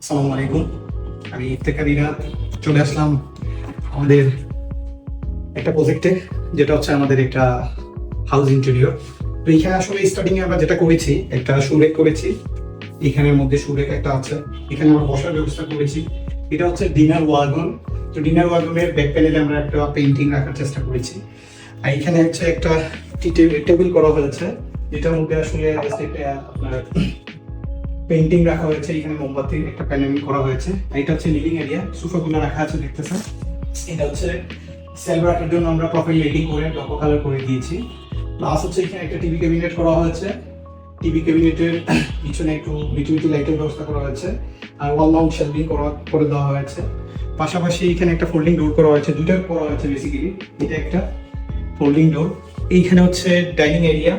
আসসালামু আলাইকুম। আমি ইফতেখার ইরাদ চলে আসলাম আমাদের একটা প্রজেক্টে, যেটা হচ্ছে আমাদের একটা হাউস ইন্টেরিয়র। তো এখানে আসলে স্টার্টিং এ আমরা যেটা করেছি, একটা সুরেক করেছি। এখানের মধ্যে সুরেক একটা আছে, এখানে আমরা বসার ব্যবস্থা করেছি। এটা হচ্ছে ডিনার ওয়াগন। তো ডিনার ওয়াগনের ব্যাক প্যানেলে আমরা একটা পেইন্টিং রাখার চেষ্টা করেছি। আর এখানে হচ্ছে একটা টেবিল করা হয়েছে, যেটার মধ্যে আসলে just একটা আপনার পেইন্টিং রাখা হয়েছে। এখানে মোমবাতির একটা প্যানেল করা হয়েছে। এটা হচ্ছে লিভিং এরিয়া, সোফাগুলো রাখা আছে দেখতেছেন। এটা হচ্ছে সেলফ রাখার জন্য আমরা প্রপার লাইটিং করে ডকো কালার করে দিয়েছি। প্লাস হচ্ছে এখানে একটা টিভি ক্যাবিনেট করা হয়েছে। টিভি ক্যাবিনেটের পিছনে একটু মিটি লাইটের ব্যবস্থা করা হয়েছে, আর ওয়াল মাউন্ট শেলভিং করে দেওয়া হয়েছে। পাশাপাশি এখানে একটা ফোল্ডিং ডোর করা হয়েছে, দুইটা করা হয়েছে বেসিক্যালি। এটা একটা ফোল্ডিং ডোর। এইখানে হচ্ছে ডাইনিং এরিয়া।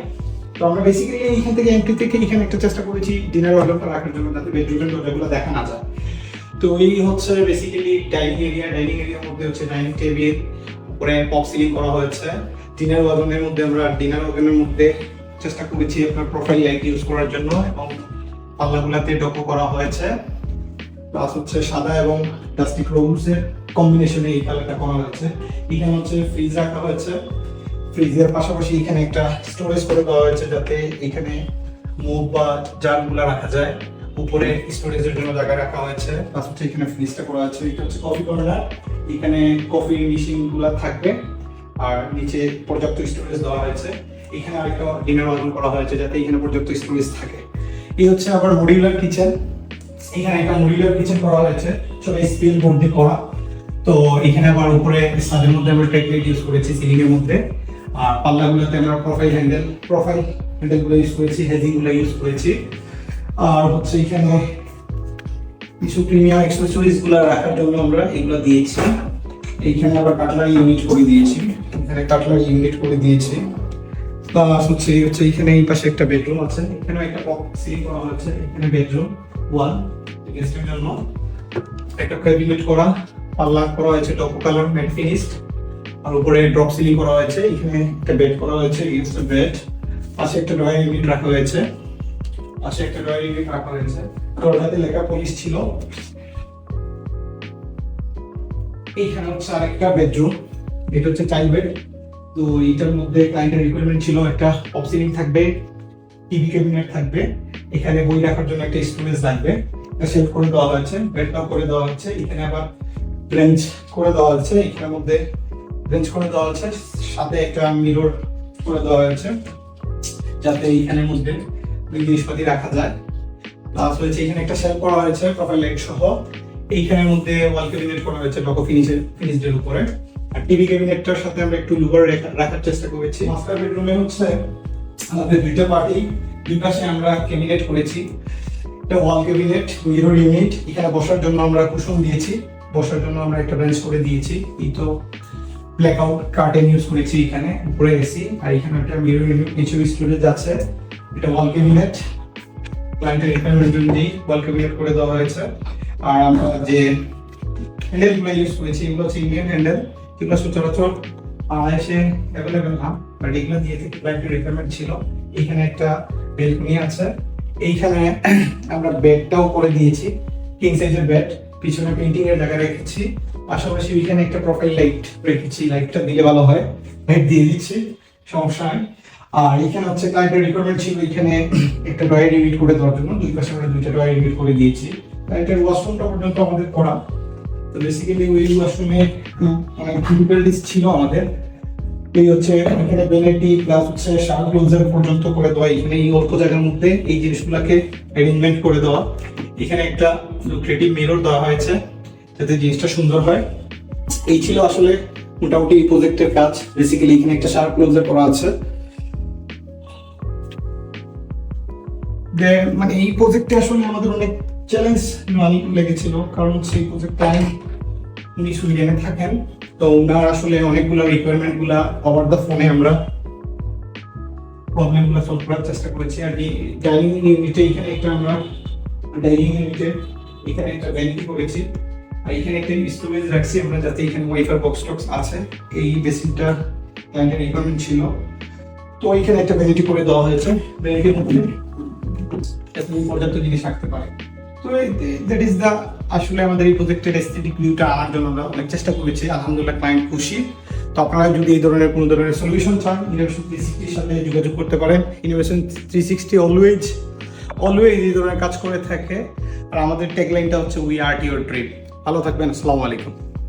তো আমরা বেসিক্যালি এইখান থেকে এন্ট্রি থেকে এখানে একটা চেষ্টা করেছি ডিনার ওয়ার্ডরোবটা রাখার জন্য, যাতে বেডরুমের দরজাগুলো দেখা না যায়। তো এই হচ্ছে বেসিক্যালি ডাইনিং এরিয়া। ডাইনিং এরিয়ার মধ্যে হচ্ছে ডাইনিং টেবিল, উপরে পপ সিলিং করা হয়েছে। ডিনার ওয়াগনের মধ্যে আমরা ডিনার ওয়াগনের মধ্যে চেষ্টা করেছি আপনার প্রোফাইল লাইট ইউজ করার জন্য, এবং পাল্লাগুলাতে ডকো করা হয়েছে। প্লাস হচ্ছে সাদা এবং প্লাস্টিক রোলসের কম্বিনেশনে এই কালারটা করা হয়েছে। এখানে হচ্ছে ফ্রিজ রাখা হয়েছে। ফ্রিজের পাশাপাশি এখানে একটা স্টোরেজ করে দেওয়া হয়েছে, যাতে এখানে মুভ বা জারগুলা রাখা যায়। উপরে স্টোরেজের জন্য জায়গা রাখা হয়েছে। প্লাস হচ্ছে এখানে ফ্রিজটা করা আছে। এটা হচ্ছে কফি কর্নার, এখানে কফি মেশিন গুলা থাকবে। আর নিচে পর্যাপ্ত স্টোরেজ দেওয়া হয়েছে। এখানে আরেকটা ডিনার ওয়াগন করা হয়েছে, যাতে এখানে পর্যাপ্ত স্টোরেজ থাকে। এই হচ্ছে আবার মডিউলার কিচেন। এখানে একটা মডিউলার কিচেন করা হয়েছে, সব স্পিল বোর্ড দিয়ে করা। তো এখানে আবার উপরে ছাদের মধ্যে আমরা ট্রেক লাইট ইউজ করেছি সিলিং এর মধ্যে। আর পাল্লাগুলোতে আমরা প্রোফাইল হ্যান্ডেলগুলো ইউজ করেছি, হেজিংগুলো ইউজ করেছি। আর হচ্ছে এখানে কিছু প্রিমিয়াম অ্যাক্সেসরিজ গুলো রাখার জন্য আমরা এগুলো দিয়েছি। এইখানে আবার কাটলারি ইউনিট করে দিয়েছি, এখানে কাটলারি ইউনিট করে দিয়েছি। প্লাস হচ্ছে এখানে এই পাশে একটা বেডরুম আছে, এখানেও একটা পপ সিলিং করা হয়েছে। এখানে বেডরুম ওয়াল গেস্টের জন্য একটা ক্যাবিনেট করা, পাল্লা করা হয়েছে ডকো কালার ম্যাট ফিনিশড। আর উপরে ড্রপ সিলিং করা হয়েছে। এখানে একটা বেড করা হয়েছে, ইউজ বেড। পাশে একটা ড্রয়ার ইউনিট রাখা হয়েছে, দরজাতে লেখা পুলিশ ছিল। এইখানে হচ্ছে আরেকটা বেডরুম, এটা হচ্ছে চাইল্ড বেড। তো এইটার মধ্যে ক্লায়েন্টের রিকোয়ারমেন্ট ছিল একটা পপ সিলিং থাকবে, টিভি ক্যাবিনেট থাকবে, এখানে বই রাখার জন্য একটা স্টোরেজ লাগবে। এটা সেভ করে দেওয়া হয়েছে, বেডটাও করে দেওয়া হচ্ছে। এখানে আবার বেঞ্চ করে দেওয়া হচ্ছে, এখানের মধ্যে বেঞ্চ করে দেওয়া হচ্ছে, সাথে একটা মিরর করে দেওয়া হয়েছে, যাতে এইখানের মধ্যে জিনিসপাতি রাখা যায়। প্লাস হয়েছে এখানে একটা শেলফ করা হয়েছে প্রোফাইল লাইট সহ। এইখানের মধ্যে ওয়াল ক্যাবিনেট করা হয়েছে ডকো ফিনিশডের উপরে। আর টিভি ক্যাবিনেটটার সাথে আমরা একটু লুভার রাখার চেষ্টা করেছি। মাস্টার বেডরুমে হচ্ছে আমাদের দুইটা পার্টি, দুই পাশে আমরা ক্যাবিনেট করেছি। একটা ওয়াল ক্যাবিনেট, মিরর ইউনিট, এখানে বসার জন্য আমরা কুশন দিয়েছি, বসার জন্য আমরা একটা বেঞ্চ করে দিয়েছি। এই তো ব্ল্যাক আউট কার্টেন ইউজ করেছি এখানে, উপরে এসি। আর এখানে একটা মিরর ইউনিট, নিচে স্টোরেজ আছে। এটা ওয়াল ক্যাবিনেট, ক্লায়েন্টের রিকোয়ারমেন্ট অনুযায়ী ওয়াল ক্যাবিনেট করে দেওয়া হয়েছে। আর আমরা যে হ্যান্ডেলগুলো ইউজ করেছি, এগুলো হচ্ছে ইন্ডিয়ান হ্যান্ডেল, যেগুলো সচরাচর এসে অ্যাভেলেবেল না, বাট এগুলো দিয়ে থেকে ক্লায়েন্টের রিকোয়ারমেন্ট ছিল। এখানে একটা বেলকনি আছে। এইখানে আমরা বেডটাও করে দিয়েছি, কিং সাইজের বেড। পিছনে পেইন্টিং এর জায়গা রেখেছি। পাশাপাশি এখানে একটা প্রোফাইল লাইট রেখেছি, লাইটটা দিলে ভালো হয়, লাইট দিয়ে দিচ্ছি, সমস্যা নেই। আর এখানে হচ্ছে ক্লায়েন্টের রিকোয়ারমেন্ট ছিল এখানে একটা ড্রয়ার ইউনিট করে দেওয়ার জন্য, দুই পাশে আমরা দুইটা ড্রয়ার ইউনিট করে দিয়েছি। ক্লায়েন্টের ওয়াশরুমটা পর্যন্ত আমাদের করা। তো বেসিক্যালি ওই ওয়াশরুমে অনেক ডিফিকাল্টিস ছিল আমাদের। এই হচ্ছে এখানে বেনেটি প্লাস হচ্ছে শাওয়ার ক্লোজার পর্যন্ত করে দেওয়া, এখানে এই অল্প জায়গার মধ্যে এই জিনিসগুলোকে অ্যারেঞ্জমেন্ট করে দেওয়া। এখানে একটা ক্রিয়েটিভ মিরর দেওয়া হয়েছে, যাতে জিনিসটা সুন্দর হয়। এই ছিল আসলে মোটামুটি এই প্রজেক্টের কাজ। বেসিক্যালি এখানে একটা শাওয়ার ক্লোজার করা আছে। মানে এই প্রজেক্টে আসলে আমাদের অনেক চ্যালেঞ্জ লেগেছিল, কারণ সেই প্রজেক্টটা উনি সুইডেনে থাকেন। তো ওনার আসলে অনেকগুলো রিকোয়ারমেন্ট গুলা ওভার দ্য ফোনে আমরা প্রবলেম গুলো সলভ করার চেষ্টা করেছি। আর ডাইনিং ইউনিটে এখানে একটা আমরা এখানে একটা ভ্যানিটি করেছি। আর এখানে একটা স্টোরেজ রাখছি আমরা, যাতে এখানে ওয়াইফাই বক্স টক্স আছে। এই বেসিনটা ক্লায়েন্টের রিকোয়ারমেন্ট ছিল, তো এখানে একটা ভ্যানিটি করে দেওয়া হয়েছে। ভ্যানিটির মধ্যে পর্যাপ্ত জিনিস রাখতে পারে। তো দ্যাট ইজ দ্য আসলে আমাদের এই প্রজেক্টের এস্থেটিক ভিউটা আনার জন্য আমরা অনেক চেষ্টা করেছি, আলহামদুলিল্লাহ ক্লায়েন্ট খুশি। তো আপনারা যদি এই ধরনের কোনো ধরনের সলিউশন চান, ইনোভেশন 360 সাথে যোগাযোগ করতে পারেন। ইনোভেশন 360 অলওয়েজ এই ধরনের কাজ করে থাকে। আর আমাদের ট্যাগলাইনটা হচ্ছে উই আর্ট ইউর ড্রিম। ভালো থাকবেন, আসসালামু আলাইকুম।